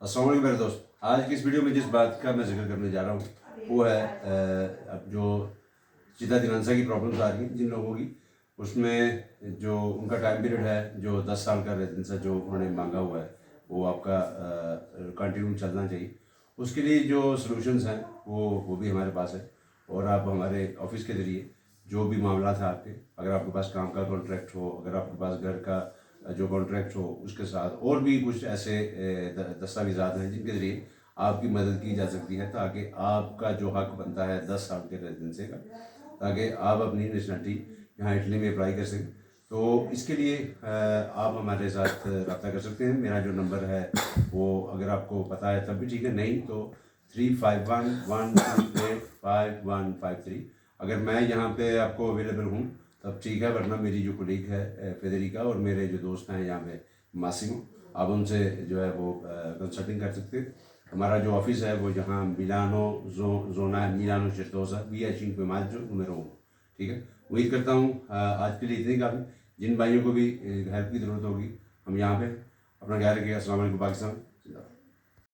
अस्सलाम वालेकुम मेरे दोस्त। आज की इस वीडियो में जिस बात का मैं जिक्र करने जा रहा हूँ वो है अब जो चिताधिनंसा की प्रॉब्लम्स आ रही हैं जिन लोगों की, उसमें जो उनका टाइम पीरियड है, जो 10 साल का रेजिडेंस जो उन्होंने मांगा हुआ है वो आपका कंटिन्यू चलना चाहिए। उसके लिए जो सॉल्यूशंस हैं वो भी हमारे पास है। और आप हमारे ऑफिस के ज़रिए जो भी मामला था आपके, अगर आपके पास काम का कॉन्ट्रैक्ट हो, अगर आपके पास घर का जो कॉन्ट्रैक्ट हो, उसके साथ और भी कुछ ऐसे दस्तावेजात हैं जिनके ज़रिए आपकी मदद की जा सकती है, ताकि आपका जो हक बनता है 10 साल के रेजिडेंसी का, ताकि आप अपनी नेशनलिटी यहाँ इटली में अप्लाई कर सकें। तो इसके लिए आप हमारे साथ रब्ता कर सकते हैं। मेरा जो नंबर है वो अगर आपको पता है तब भी ठीक है, नहीं तो 3511285153। अगर मैं यहाँ पे आपको अवेलेबल हूँ तब ठीक है, वरना मेरी जो कोलीग है फेदरिका और मेरे जो दोस्त हैं यहाँ पे मासिमो, आप उनसे जो है वो कंसल्टिंग कर सकते हैं। हमारा जो ऑफिस है वो जहाँ मिलानो जोना मिलानो चिर्तोसा via 5 maggio número 1। ठीक है, उम्मीद करता हूँ आज के लिए इतनी काफ़ी। जिन भाइयों को भी हेल्प की ज़रूरत होगी हम यहाँ पे, अपना ख्याल रखिएगा। अस्सलाम वालेकुम पाकिस्तान।